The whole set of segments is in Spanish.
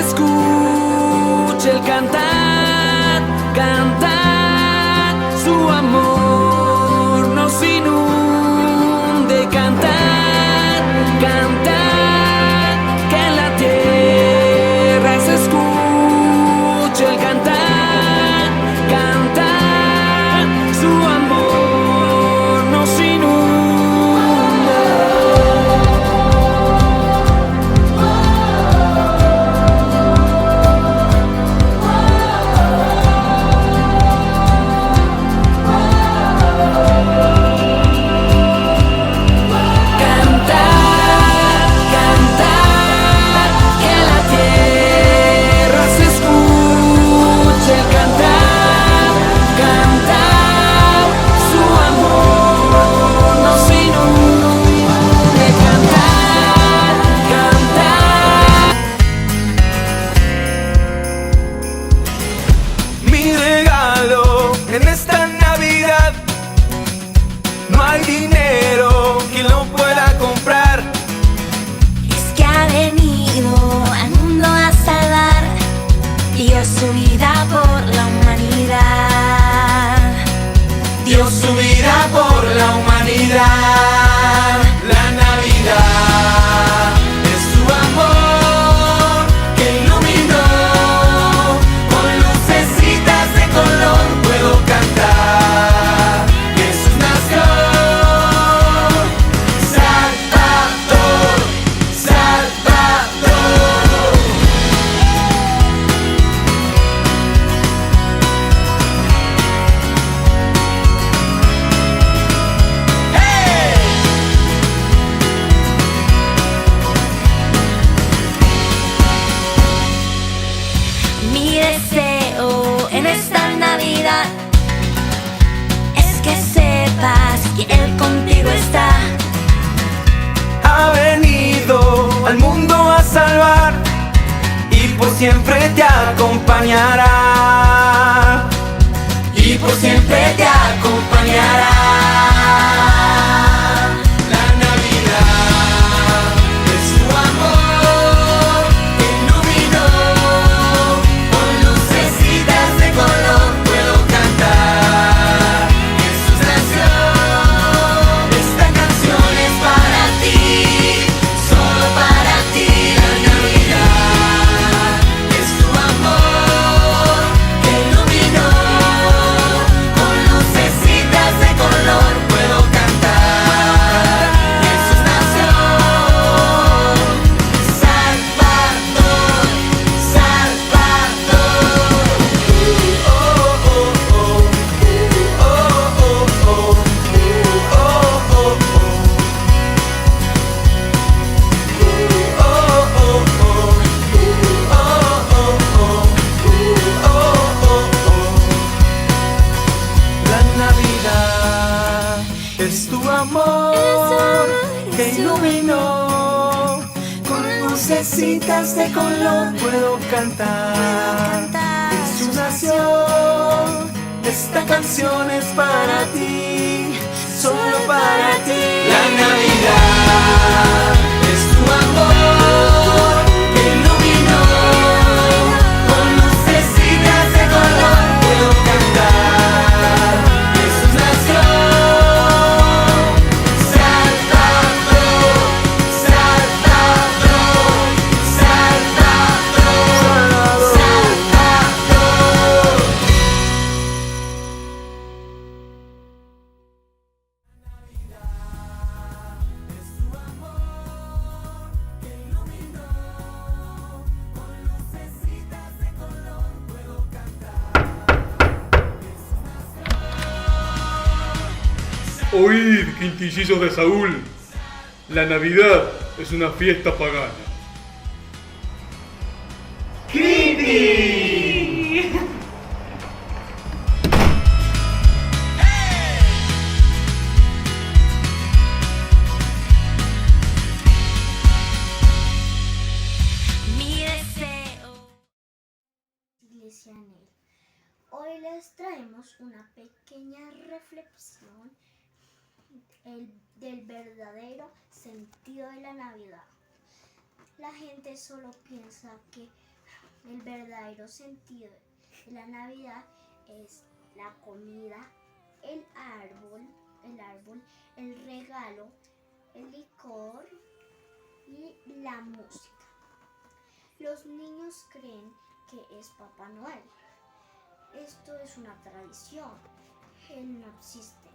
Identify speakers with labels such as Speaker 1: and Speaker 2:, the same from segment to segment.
Speaker 1: escuche el cantar, cantar, su amor nos inunde, cantar, cantar, que en la tierra se escuche el cantar, cantar, su amor nos inunda. Cantar, cantar, que la tierra se escuche el cantar, cantar, su amor nos inunde, cantar, cantar. Mi regalo en esta Navidad, no hay dinero que lo pueda comprar.
Speaker 2: Es que ha venido al mundo a salvar, dio su vida por la humanidad.
Speaker 1: Dio su vida por la humanidad. La Navidad es su amor que iluminó con lucecitas de color. Puedo cantar, Jesús nació, Salvador, Salvador.
Speaker 2: Mi deseo en esta Navidad es que sepas que Él contigo está.
Speaker 1: Ha venido al mundo a salvar y por siempre te acompañará. Y por siempre te acompañará. La Navidad es su amor que iluminó con lucecitas de color. Puedo cantar, Jesús nació. Esta canción es para ti, solo para ti. La Navidad es tu amor que iluminó con lucecitas de color. Puedo cantar, Jesús nació, Salvador, Salvador. Oh, oh, oh, oh, oh, oh, oh, La Navidad es tu amor que iluminó con lucecitas de color. Puedo cantar, Jesús nació. Esta canción es para ti, solo para ti. La Navidad es tu amor que iluminó con lucecitas de color. Puedo cantar, Jesús nació, Salvador, Salvador, Salvador, Salvador.
Speaker 3: Oíd, quintillizos de Saúl, la Navidad es una fiesta pagana.
Speaker 2: Mi deseo.
Speaker 4: Iglesia en él. Hoy les traemos una pequeña reflexión del verdadero sentido de la Navidad. La gente solo piensa que El verdadero sentido de la Navidad es la comida, el árbol, el regalo, el licor y la música. Los niños creen que es Papá Noel. Esto es una tradición. Él no existe.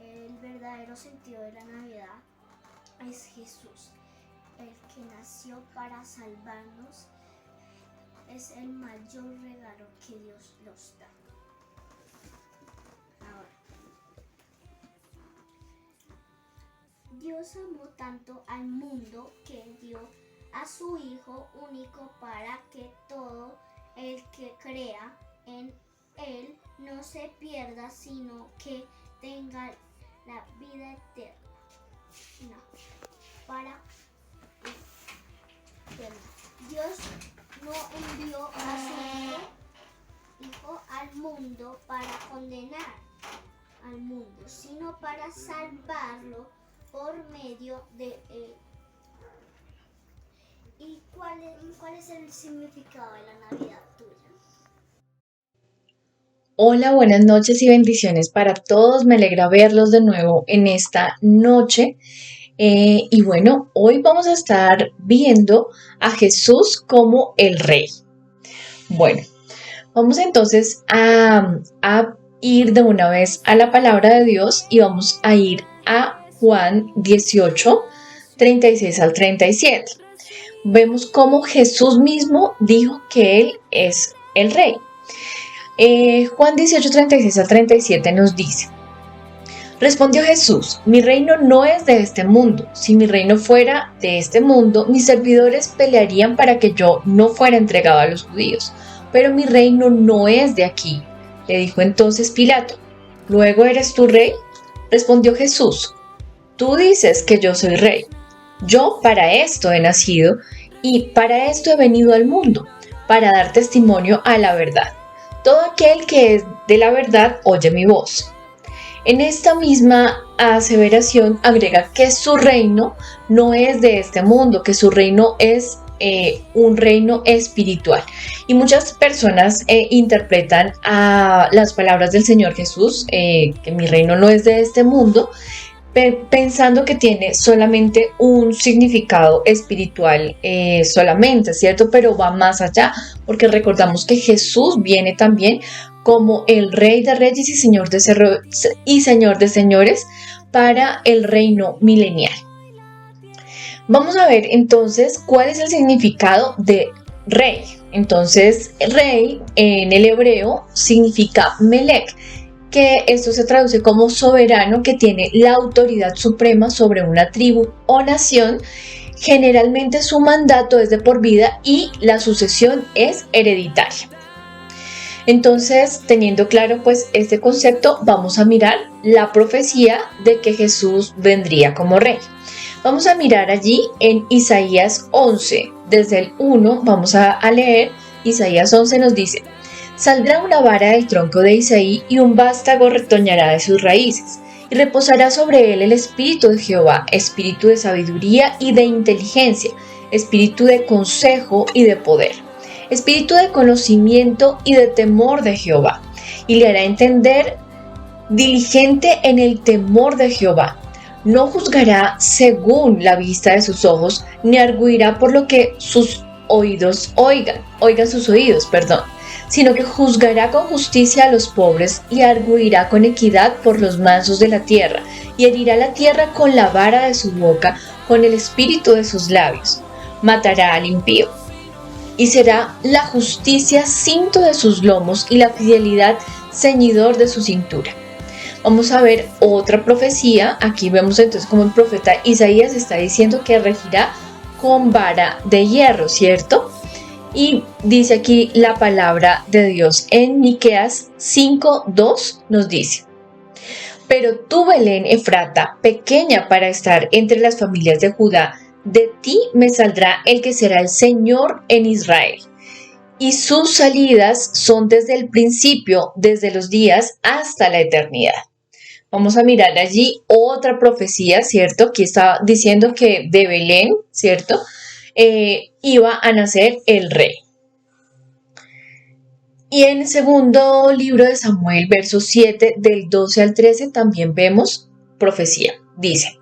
Speaker 4: El verdadero sentido de la Navidad es Jesús, el que nació para salvarnos. Es el mayor regalo que Dios nos da. Ahora, Dios amó tanto al mundo que dio a su Hijo único para que todo el que crea en Él no se pierda, sino que tenga la vida eterna. Dios no envió a su Hijo al mundo para condenar al mundo, sino para salvarlo por medio de él. ¿Y cuál es el significado de la Navidad tuya?
Speaker 5: Hola, buenas noches y bendiciones para todos. Me alegra verlos de nuevo en esta noche. Y bueno, hoy vamos a estar viendo a Jesús como el Rey. Bueno, vamos entonces a ir de una vez a la palabra de Dios y vamos a ir a Juan 18, 36 al 37. Vemos cómo Jesús mismo dijo que Él es el Rey. Juan 18, 36 al 37 nos dice: Respondió Jesús: Mi reino no es de este mundo. Si mi reino fuera de este mundo, mis servidores pelearían para que yo no fuera entregado a los judíos. Pero mi reino no es de aquí. Le dijo entonces Pilato: ¿Luego eres tú rey? Respondió Jesús: Tú dices que yo soy rey. Yo para esto he nacido y para esto he venido al mundo, para dar testimonio a la verdad. Todo aquel que es de la verdad oye mi voz. En esta misma aseveración agrega que su reino no es de este mundo, que su reino es un reino espiritual. Y muchas personas interpretan a las palabras del Señor Jesús, que mi reino no es de este mundo, pensando que tiene solamente un significado espiritual solamente, ¿cierto? Pero va más allá, porque recordamos que Jesús viene también como el Rey de Reyes y Señor de Señores para el reino milenial. Vamos a ver entonces cuál es el significado de rey. Entonces, rey en el hebreo significa melech, que esto se traduce como soberano que tiene la autoridad suprema sobre una tribu o nación. Generalmente su mandato es de por vida y la sucesión es hereditaria. Entonces, teniendo claro pues este concepto, vamos a mirar la profecía de que Jesús vendría como rey. Vamos a mirar allí en Isaías 11, desde el 1 vamos a leer. Isaías 11 nos dice: Saldrá una vara del tronco de Isaí y un vástago retoñará de sus raíces, y reposará sobre él el espíritu de Jehová, espíritu de sabiduría y de inteligencia, espíritu de consejo y de poder, espíritu de conocimiento y de temor de Jehová, y le hará entender diligente en el temor de Jehová. No juzgará según la vista de sus ojos, ni arguirá por lo que sus oídos oigan sus oídos, sino que juzgará con justicia a los pobres y arguirá con equidad por los mansos de la tierra, y herirá la tierra con la vara de su boca, con el espíritu de sus labios. Matará al impío, y será la justicia cinto de sus lomos y la fidelidad ceñidor de su cintura. Vamos a ver otra profecía. Aquí vemos entonces como el profeta Isaías está diciendo que regirá con vara de hierro, ¿cierto? Y dice aquí la palabra de Dios en Miqueas 5:2 nos dice: Pero tú, Belén Efrata, pequeña para estar entre las familias de Judá, de ti me saldrá el que será el Señor en Israel. Y sus salidas son desde el principio, desde los días hasta la eternidad. Vamos a mirar allí otra profecía, ¿cierto? Aquí está diciendo que de Belén, ¿cierto? Iba a nacer el rey. Y en el segundo libro de Samuel, versos 7, del 12 al 13, también vemos profecía. Dice: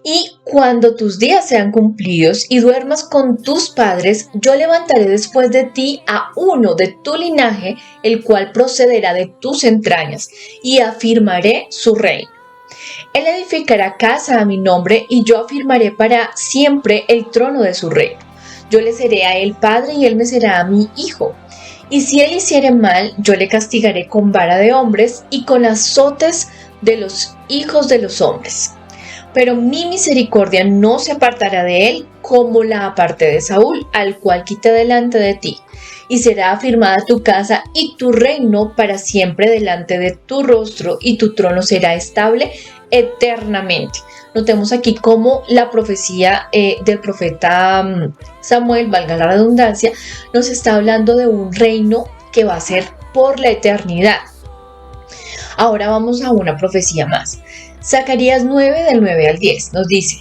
Speaker 5: y cuando tus días sean cumplidos y duermas con tus padres, yo levantaré después de ti a uno de tu linaje, el cual procederá de tus entrañas, y afirmaré su reino. Él edificará casa a mi nombre, y yo afirmaré para siempre el trono de su reino. Yo le seré a él padre, y él me será a mi hijo. Y si él hiciere mal, yo le castigaré con vara de hombres y con azotes de los hijos de los hombres. Pero mi misericordia no se apartará de él, como la aparté de Saúl, al cual quité delante de ti. Y será afirmada tu casa y tu reino para siempre delante de tu rostro, y tu trono será estable eternamente. Notemos aquí cómo la profecía del profeta Samuel, valga la redundancia, nos está hablando de un reino que va a ser por la eternidad. Ahora vamos a una profecía más. Zacarías 9, del 9 al 10, nos dice: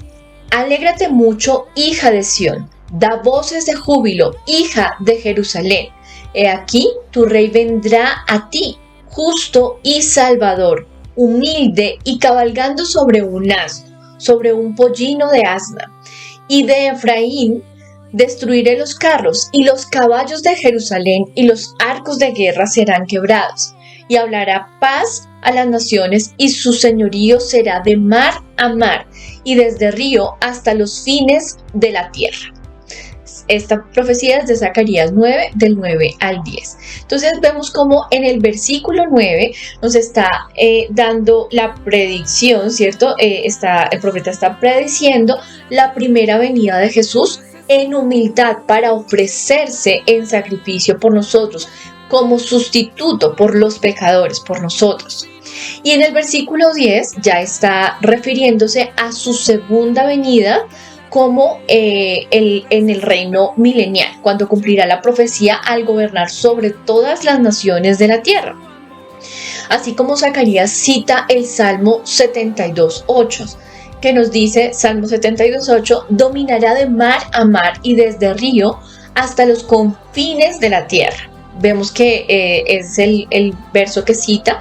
Speaker 5: alégrate mucho, hija de Sión, da voces de júbilo, hija de Jerusalén. He aquí, tu rey vendrá a ti, justo y salvador, humilde y cabalgando sobre un asno, sobre un pollino de asna. Y de Efraín destruiré los carros, y los caballos de Jerusalén y los arcos de guerra serán quebrados. Y hablará paz a las naciones, y su señorío será de mar a mar, y desde río hasta los fines de la tierra. Esta profecía es de Zacarías 9, del 9 al 10. Entonces vemos como en el versículo 9 nos está dando la predicción, ¿cierto? El profeta está prediciendo la primera venida de Jesús en humildad para ofrecerse en sacrificio por nosotros, como sustituto por los pecadores, por nosotros. Y en el versículo 10 ya está refiriéndose a su segunda venida como en el reino milenial, cuando cumplirá la profecía al gobernar sobre todas las naciones de la tierra. Así como Zacarías cita el Salmo 72:8, que nos dice, Salmo 72:8, dominará de mar a mar y desde río hasta los confines de la tierra. Vemos que es el verso que cita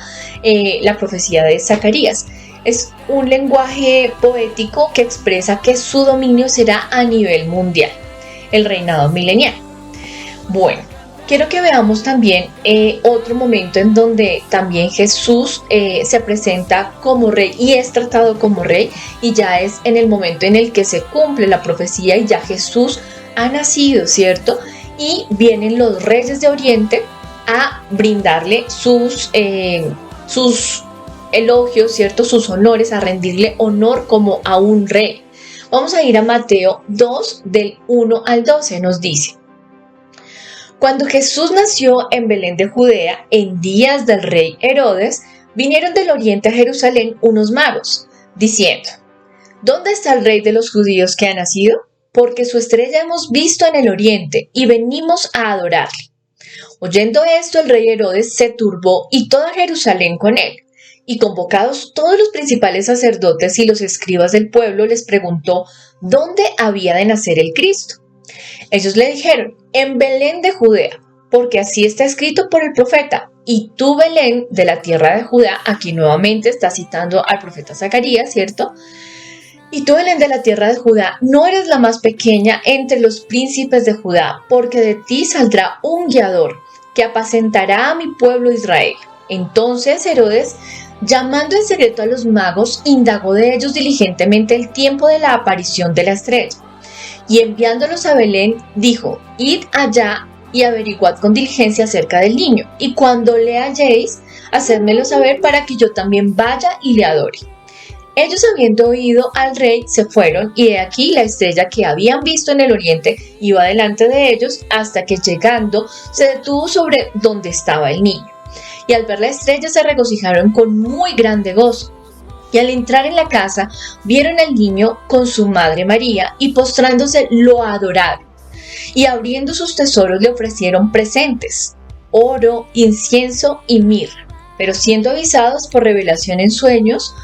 Speaker 5: la profecía de Zacarías. Es un lenguaje poético que expresa que su dominio será a nivel mundial, el reinado milenial. Bueno, quiero que veamos también otro momento en donde también Jesús se presenta como rey y es tratado como rey, y ya es en el momento en el que se cumple la profecía y ya Jesús ha nacido, ¿cierto? Y vienen los reyes de Oriente a brindarle sus elogios, ¿cierto? Sus honores, a rendirle honor como a un rey. Vamos a ir a Mateo 2, del 1 al 12, nos dice: cuando Jesús nació en Belén de Judea, en días del rey Herodes, vinieron del oriente a Jerusalén unos magos, diciendo: ¿dónde está el rey de los judíos que ha nacido? Porque su estrella hemos visto en el oriente y venimos a adorarle. Oyendo esto, el rey Herodes se turbó y toda Jerusalén con él. Y convocados todos los principales sacerdotes y los escribas del pueblo, les preguntó dónde había de nacer el Cristo. Ellos le dijeron: en Belén de Judea, porque así está escrito por el profeta. Y tú, Belén, de la tierra de Judá, aquí nuevamente está citando al profeta Zacarías, ¿cierto? Y tú, Belén, de la tierra de Judá, no eres la más pequeña entre los príncipes de Judá, porque de ti saldrá un guiador que apacentará a mi pueblo Israel. Entonces Herodes, llamando en secreto a los magos, indagó de ellos diligentemente el tiempo de la aparición de la estrella. Y enviándolos a Belén, dijo: id allá y averiguad con diligencia acerca del niño, y cuando le halléis, hacedmelo saber para que yo también vaya y le adore. Ellos, habiendo oído al rey, se fueron, y he aquí la estrella que habían visto en el oriente iba delante de ellos, hasta que llegando se detuvo sobre donde estaba el niño. Y al ver la estrella se regocijaron con muy grande gozo. Y al entrar en la casa, vieron al niño con su madre María, y postrándose lo adoraron. Y abriendo sus tesoros le ofrecieron presentes: oro, incienso y mirra. Pero siendo avisados por revelación en sueños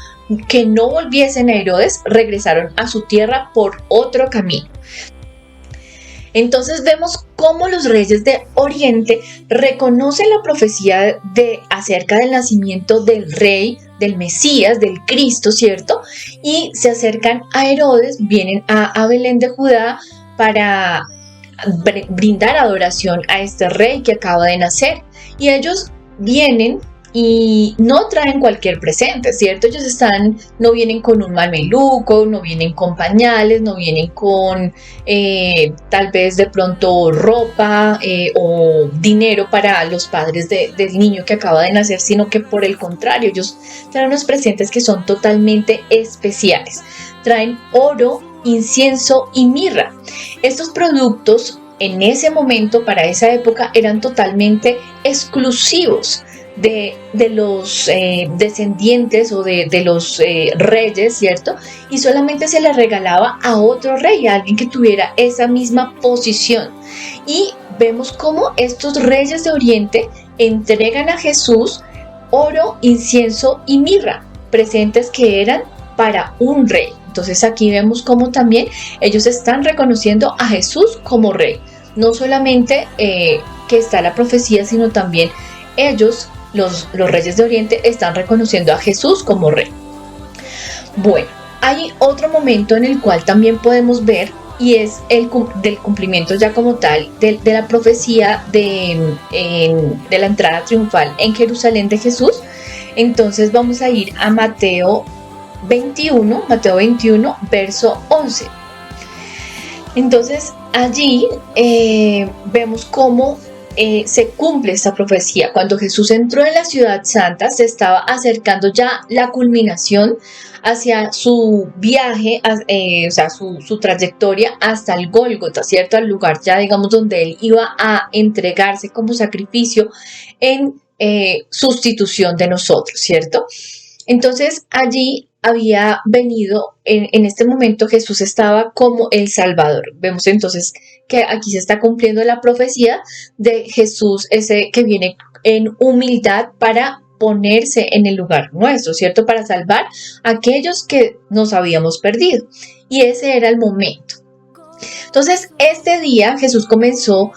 Speaker 5: que no volviesen a Herodes, regresaron a su tierra por otro camino. Entonces vemos cómo los reyes de Oriente reconocen la profecía acerca del nacimiento del rey, del Mesías, del Cristo, ¿cierto? Y se acercan a Herodes, vienen a Belén de Judá para brindar adoración a este rey que acaba de nacer. Y ellos vienen y no traen cualquier presente, ¿cierto? Ellos no vienen con un mameluco, no vienen con pañales, no vienen con tal vez de pronto ropa o dinero para los padres del niño que acaba de nacer, sino que por el contrario, ellos traen unos presentes que son totalmente especiales. Traen oro, incienso y mirra. Estos productos en ese momento, para esa época, eran totalmente exclusivos de los descendientes o de los reyes, ¿cierto? Y solamente se les regalaba a otro rey, a alguien que tuviera esa misma posición. Y vemos cómo estos reyes de Oriente entregan a Jesús oro, incienso y mirra, presentes que eran para un rey. Entonces aquí vemos cómo también ellos están reconociendo a Jesús como rey. No solamente que está la profecía, sino también ellos, los reyes de Oriente, están reconociendo a Jesús como rey. Bueno, hay otro momento en el cual también podemos ver, y es el del cumplimiento ya como tal de la profecía de la entrada triunfal en Jerusalén de Jesús. Entonces vamos a ir a Mateo 21, verso 11. Entonces allí vemos cómo se cumple esta profecía. Cuando Jesús entró en la ciudad santa, se estaba acercando ya la culminación hacia su viaje, o sea, su trayectoria hasta el Gólgota, ¿cierto? Al lugar ya, digamos, donde él iba a entregarse como sacrificio en sustitución de nosotros, ¿cierto? Entonces allí había venido, en este momento Jesús estaba como el Salvador. Vemos entonces que aquí se está cumpliendo la profecía de Jesús, ese que viene en humildad para ponerse en el lugar nuestro, ¿cierto? Para salvar a aquellos que nos habíamos perdido. Y ese era el momento. Entonces, este día Jesús comenzó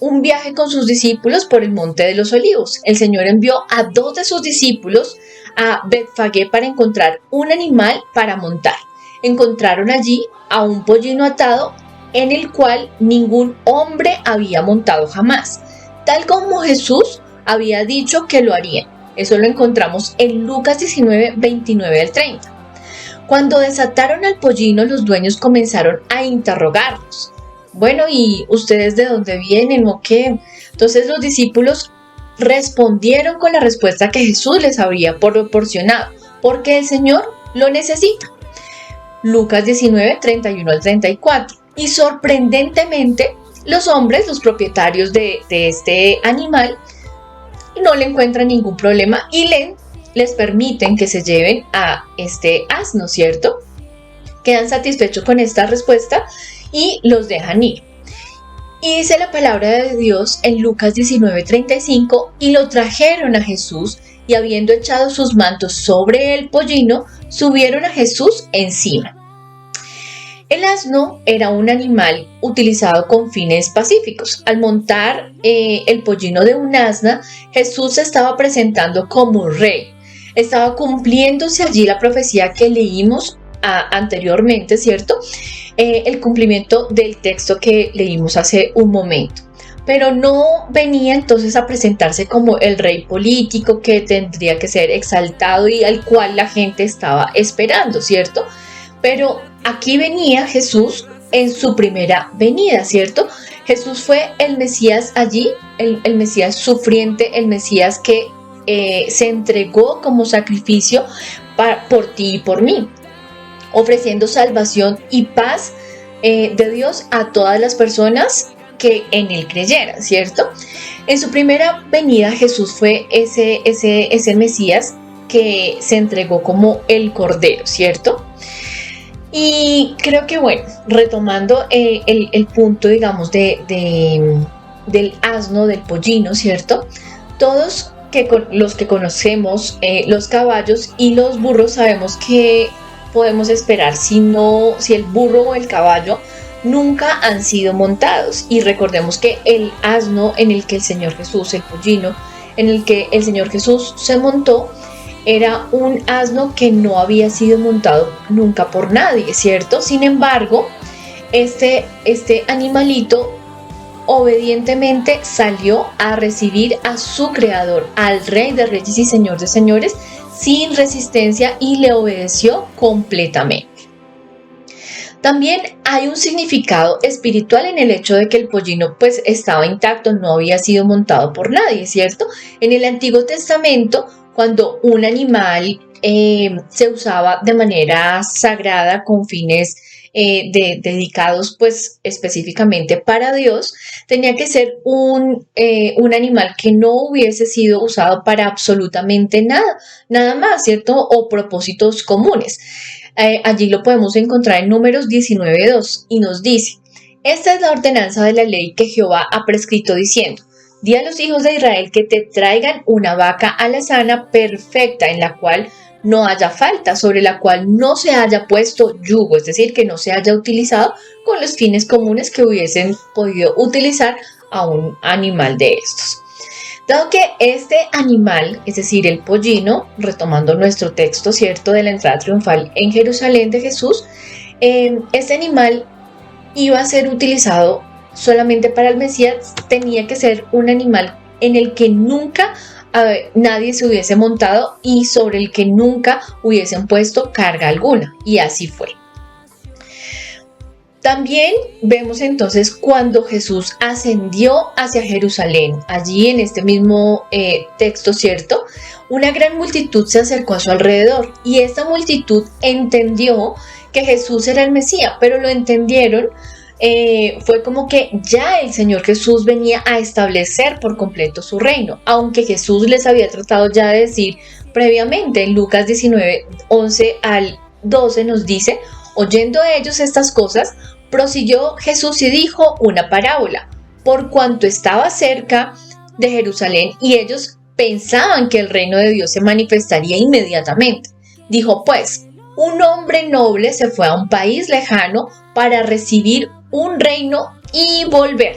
Speaker 5: un viaje con sus discípulos por el Monte de los Olivos. El Señor envió a 2 de sus discípulos a Betfagé para encontrar un animal para montar. Encontraron allí a un pollino atado en el cual ningún hombre había montado jamás, tal como Jesús había dicho que lo haría. Eso lo encontramos en Lucas 19, 29 al 30. Cuando desataron al pollino, los dueños comenzaron a interrogarlos. Bueno, ¿y ustedes de dónde vienen o qué? Entonces los discípulos respondieron con la respuesta que Jesús les había proporcionado, porque el Señor lo necesita. Lucas 19, 31 al 34. Y sorprendentemente, los hombres, los propietarios de este animal, no le encuentran ningún problema y les permiten que se lleven a este asno, ¿cierto? Quedan satisfechos con esta respuesta y los dejan ir. Y dice la palabra de Dios en Lucas 19:35, y lo trajeron a Jesús, y habiendo echado sus mantos sobre el pollino, subieron a Jesús encima. El asno era un animal utilizado con fines pacíficos. Al montar el pollino de un asna, Jesús se estaba presentando como rey. Estaba cumpliéndose allí la profecía que leímos anteriormente, ¿cierto? El cumplimiento del texto que leímos hace un momento. Pero no venía entonces a presentarse como el rey político que tendría que ser exaltado y al cual la gente estaba esperando, ¿cierto? Pero aquí venía Jesús en su primera venida, ¿cierto? Jesús fue el Mesías allí, el Mesías sufriente, el Mesías que se entregó como sacrificio por ti y por mí, ofreciendo salvación y paz de Dios a todas las personas que en él creyeran, ¿cierto? En su primera venida Jesús fue ese Mesías que se entregó como el Cordero, ¿cierto? Y creo que, bueno, retomando el punto, digamos, del asno, del pollino, ¿cierto? Todos los que conocemos los caballos y los burros sabemos que podemos esperar si el burro o el caballo nunca han sido montados. Y recordemos que el asno en el que el Señor Jesús, el pollino, en el que el Señor Jesús se montó, era un asno que no había sido montado nunca por nadie, ¿cierto? Sin embargo, este animalito obedientemente salió a recibir a su creador, al Rey de Reyes y Señor de Señores, sin resistencia, y le obedeció completamente. También hay un significado espiritual en el hecho de que el pollino pues estaba intacto, no había sido montado por nadie, ¿cierto? En el Antiguo Testamento, cuando un animal se usaba de manera sagrada con fines dedicados pues específicamente para Dios, tenía que ser un animal que no hubiese sido usado para absolutamente nada más, ¿cierto? O propósitos comunes. Allí lo podemos encontrar en Números 19:2 y nos dice: esta es la ordenanza de la ley que Jehová ha prescrito diciendo: di a los hijos de Israel que te traigan una vaca alazana perfecta, en la cual no haya falta, sobre la cual no se haya puesto yugo, es decir, que no se haya utilizado con los fines comunes que hubiesen podido utilizar a un animal de estos. Dado que este animal, es decir, el pollino, retomando nuestro texto, ¿cierto?, de la entrada triunfal en Jerusalén de Jesús, este animal iba a ser utilizado solamente para el Mesías, tenía que ser un animal en el que nunca nadie se hubiese montado y sobre el que nunca hubiesen puesto carga alguna, y así fue. También vemos entonces cuando Jesús ascendió hacia Jerusalén, allí en este mismo texto, ¿cierto? Una gran multitud se acercó a su alrededor y esta multitud entendió que Jesús era el Mesías, pero lo entendieron, fue como que ya el Señor Jesús venía a establecer por completo su reino, aunque Jesús les había tratado ya de decir previamente. En Lucas 19:11 al 12 nos dice: oyendo ellos estas cosas, prosiguió Jesús y dijo una parábola, por cuanto estaba cerca de Jerusalén y ellos pensaban que el reino de Dios se manifestaría inmediatamente. Dijo pues: un hombre noble se fue a un país lejano para recibir un reino y volver.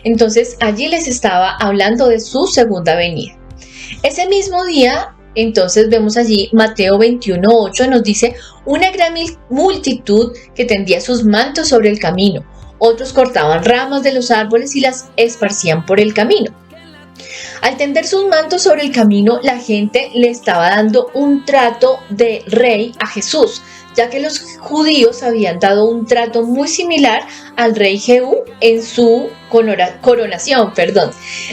Speaker 5: Entonces allí les estaba hablando de su segunda venida. Ese mismo día, entonces vemos allí Mateo 21:8 nos dice: una gran multitud que tendía sus mantos sobre el camino, otros cortaban ramas de los árboles y las esparcían por el camino. Al tender sus mantos sobre el camino, la gente le estaba dando un trato de rey a Jesús, ya que los judíos habían dado un trato muy similar al rey Jehú en su coronación.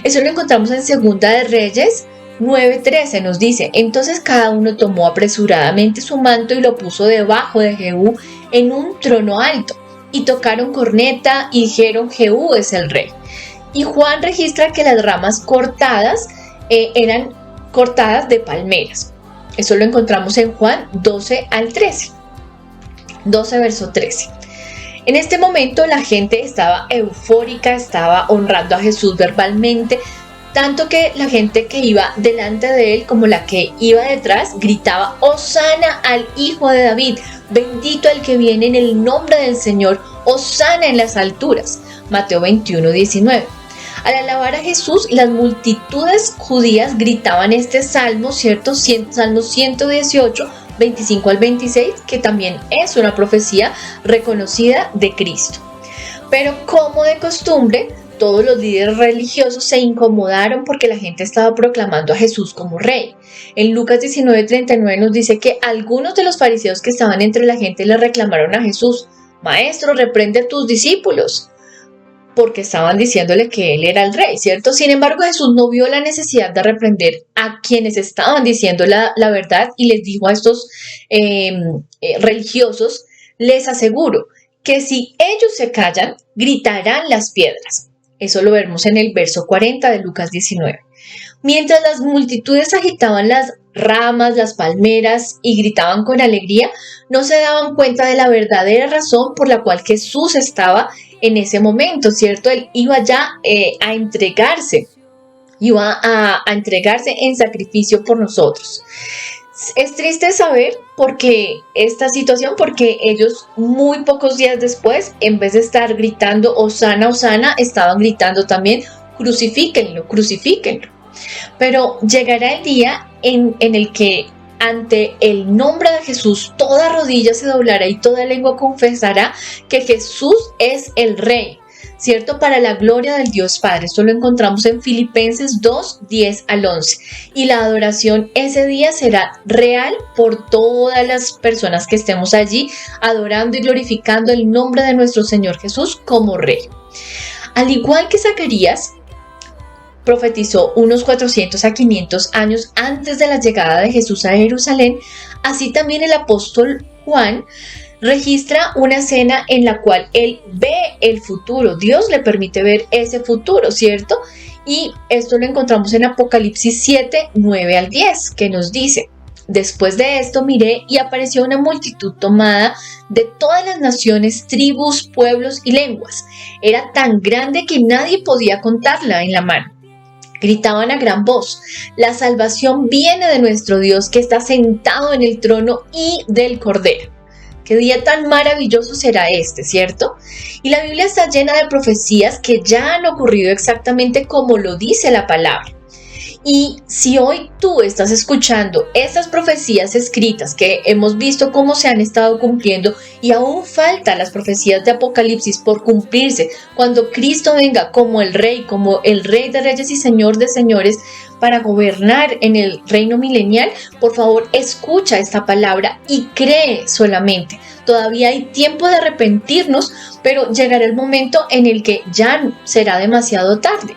Speaker 5: Eso lo encontramos en Segunda de Reyes 9:13, nos dice: entonces cada uno tomó apresuradamente su manto y lo puso debajo de Jehú en un trono alto, y tocaron corneta y dijeron: Jehú es el rey. Y Juan registra que las ramas cortadas eran cortadas de palmeras. Eso lo encontramos en Juan 12 al 13. 12 verso 13. En este momento la gente estaba eufórica, estaba honrando a Jesús verbalmente, tanto que la gente que iba delante de él como la que iba detrás gritaba: Hosana al Hijo de David, bendito el que viene en el nombre del Señor, Hosana en las alturas. Mateo 21:19. Al alabar a Jesús, las multitudes judías gritaban este salmo, ¿cierto? Salmo 118, 25 al 26, que también es una profecía reconocida de Cristo. Pero como de costumbre, todos los líderes religiosos se incomodaron porque la gente estaba proclamando a Jesús como rey. En Lucas 19:39 nos dice que algunos de los fariseos que estaban entre la gente le reclamaron a Jesús: Maestro, reprende a tus discípulos, porque estaban diciéndole que él era el rey, ¿cierto? Sin embargo, Jesús no vio la necesidad de reprender a quienes estaban diciendo la verdad y les dijo a estos religiosos: les aseguro que si ellos se callan, gritarán las piedras. Eso lo vemos en el verso 40 de Lucas 19. Mientras las multitudes agitaban las ramas, las palmeras y gritaban con alegría, no se daban cuenta de la verdadera razón por la cual Jesús estaba en ese momento, ¿cierto? Él iba ya a entregarse en sacrificio por nosotros. Es triste saber esta situación, porque ellos muy pocos días después, en vez de estar gritando Hosana, Hosana, estaban gritando también crucifíquenlo, crucifíquenlo. Pero llegará el día en el que ante el nombre de Jesús toda rodilla se doblará y toda lengua confesará que Jesús es el Rey, ¿cierto? Para la gloria del Dios Padre. Esto lo encontramos en Filipenses 2, 10 al 11. Y la adoración ese día será real por todas las personas que estemos allí adorando y glorificando el nombre de nuestro Señor Jesús como Rey. Al igual que Zacarías profetizó unos 400 a 500 años antes de la llegada de Jesús a Jerusalén, así también el apóstol Juan registra una escena en la cual él ve el futuro. Dios le permite ver ese futuro, ¿cierto? Y esto lo encontramos en Apocalipsis 7, 9 al 10, que nos dice: después de esto miré y apareció una multitud tomada de todas las naciones, tribus, pueblos y lenguas. Era tan grande que nadie podía contarla en la mano. Gritaban a gran voz: la salvación viene de nuestro Dios, que está sentado en el trono, y del Cordero. Qué día tan maravilloso será este, ¿cierto? Y la Biblia está llena de profecías que ya han ocurrido exactamente como lo dice la palabra. Y si hoy tú estás escuchando estas profecías escritas que hemos visto cómo se han estado cumpliendo, y aún faltan las profecías de Apocalipsis por cumplirse cuando Cristo venga como el Rey de Reyes y Señor de Señores, para gobernar en el reino milenial, por favor escucha esta palabra y cree solamente. Todavía hay tiempo de arrepentirnos, pero llegará el momento en el que ya será demasiado tarde.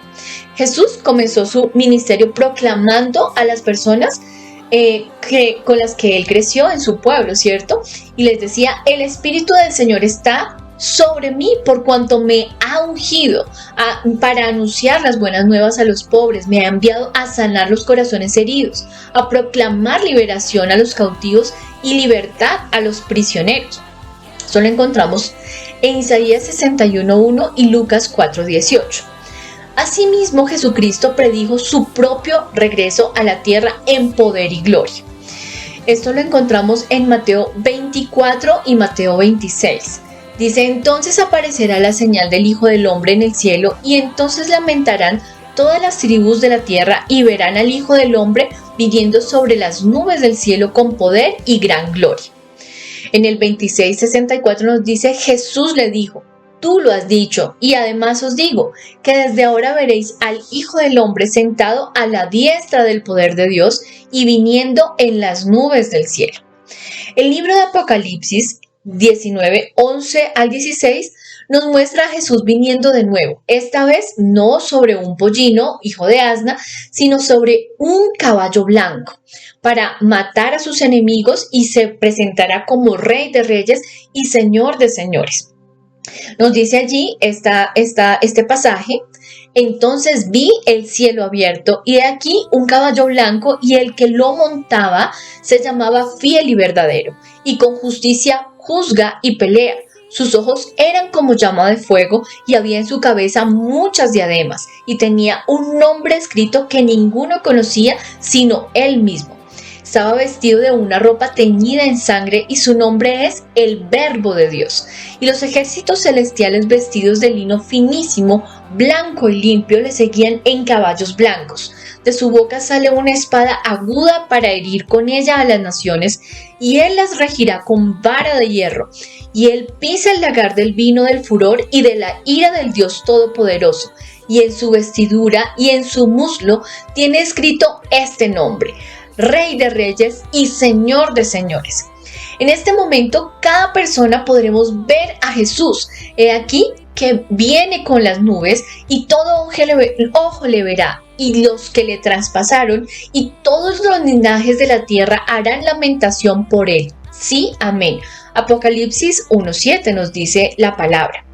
Speaker 5: Jesús comenzó su ministerio proclamando a las personas con las que él creció en su pueblo, ¿cierto? Y les decía: el Espíritu del Señor está sobre mí, por cuanto me ha ungido para anunciar las buenas nuevas a los pobres, me ha enviado a sanar los corazones heridos, a proclamar liberación a los cautivos y libertad a los prisioneros. Esto lo encontramos en Isaías 61:1 y Lucas 4:18. Asimismo, Jesucristo predijo su propio regreso a la tierra en poder y gloria. Esto lo encontramos en Mateo 24 y Mateo 26. Dice: entonces aparecerá la señal del Hijo del Hombre en el cielo, y entonces lamentarán todas las tribus de la tierra y verán al Hijo del Hombre viniendo sobre las nubes del cielo con poder y gran gloria. En el 26:64 nos dice: Jesús le dijo: tú lo has dicho, y además os digo que desde ahora veréis al Hijo del Hombre sentado a la diestra del poder de Dios y viniendo en las nubes del cielo. El libro de Apocalipsis 19, 11 al 16 nos muestra a Jesús viniendo de nuevo, esta vez no sobre un pollino, hijo de asna, sino sobre un caballo blanco, para matar a sus enemigos, y se presentará como Rey de Reyes y Señor de Señores. Nos dice allí este pasaje: entonces vi el cielo abierto, y he aquí un caballo blanco, y el que lo montaba se llamaba Fiel y Verdadero, y con justicia juzga y pelea. Sus ojos eran como llama de fuego, y había en su cabeza muchas diademas, y tenía un nombre escrito que ninguno conocía sino él mismo. Estaba vestido de una ropa teñida en sangre, y su nombre es el Verbo de Dios. Y los ejércitos celestiales, vestidos de lino finísimo, blanco y limpio, le seguían en caballos blancos. De su boca sale una espada aguda para herir con ella a las naciones, y él las regirá con vara de hierro. Y él pisa el lagar del vino del furor y de la ira del Dios Todopoderoso. Y en su vestidura y en su muslo tiene escrito este nombre: Rey de Reyes y Señor de Señores. En este momento, cada persona podremos ver a Jesús. He aquí que viene con las nubes, y todo ojo le verá, y los que le traspasaron, y todos los linajes de la tierra harán lamentación por él. Sí, amén. Apocalipsis 1:7 nos dice la palabra.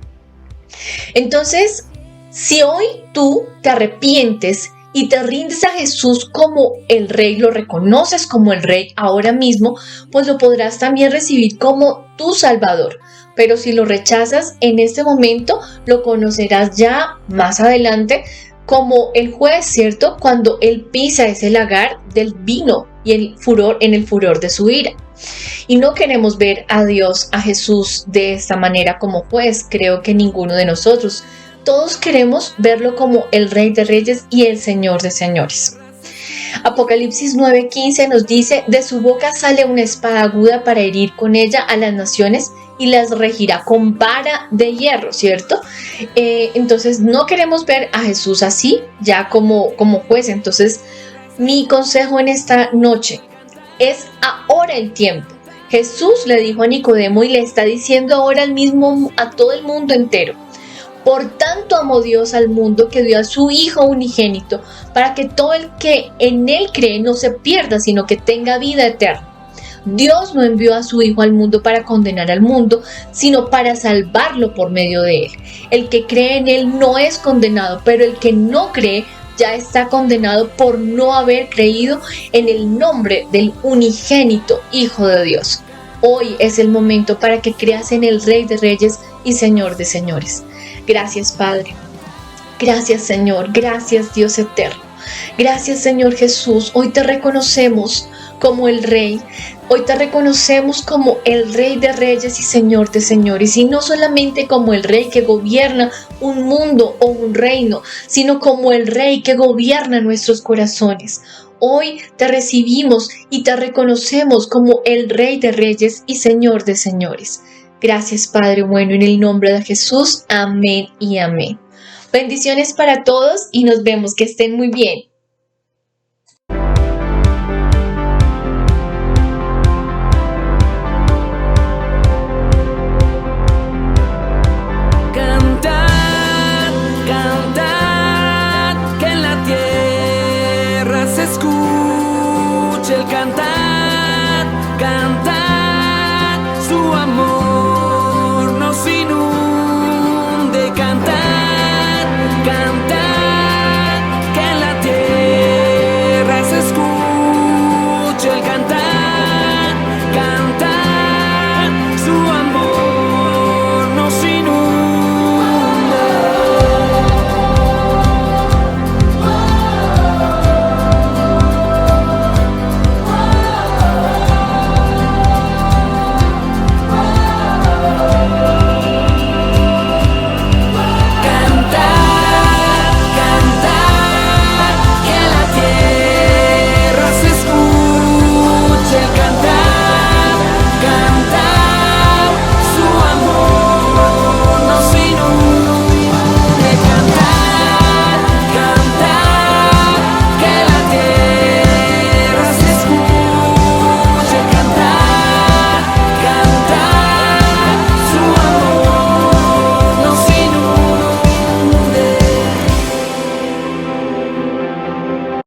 Speaker 5: Entonces, si hoy tú te arrepientes y te rindes a Jesús como el Rey, lo reconoces como el Rey ahora mismo, pues lo podrás también recibir como tu Salvador. Pero si lo rechazas en este momento, lo conocerás ya más adelante, como el juez, ¿cierto? Cuando él pisa ese lagar del vino y en el furor de su ira. Y no queremos ver a Dios, a Jesús, de esta manera como juez. Creo que ninguno de nosotros. Todos queremos verlo como el Rey de Reyes y el Señor de Señores. Apocalipsis 9:15 nos dice: de su boca sale una espada aguda para herir con ella a las naciones y las regirá con vara de hierro, ¿cierto? Entonces no queremos ver a Jesús así, ya como juez. Entonces mi consejo en esta noche es ahora el tiempo. Jesús le dijo a Nicodemo y le está diciendo ahora al mismo a todo el mundo entero: por tanto amó Dios al mundo que dio a su Hijo unigénito, para que todo el que en él cree no se pierda, sino que tenga vida eterna. Dios no envió a su Hijo al mundo para condenar al mundo, sino para salvarlo por medio de él. El que cree en él no es condenado, pero el que no cree ya está condenado por no haber creído en el nombre del unigénito Hijo de Dios. Hoy es el momento para que creas en el Rey de Reyes y Señor de Señores. Gracias, Padre. Gracias, Señor. Gracias, Dios eterno. Gracias, Señor Jesús. Hoy te reconocemos como el Rey. Hoy te reconocemos como el Rey de Reyes y Señor de Señores. Y no solamente como el Rey que gobierna un mundo o un reino, sino como el Rey que gobierna nuestros corazones. Hoy te recibimos y te reconocemos como el Rey de Reyes y Señor de Señores. Gracias, Padre bueno, en el nombre de Jesús. Amén y amén. Bendiciones para todos y nos vemos. Que estén muy bien.
Speaker 1: Cantad, cantad, que en la tierra se escuche el cantar, cantad.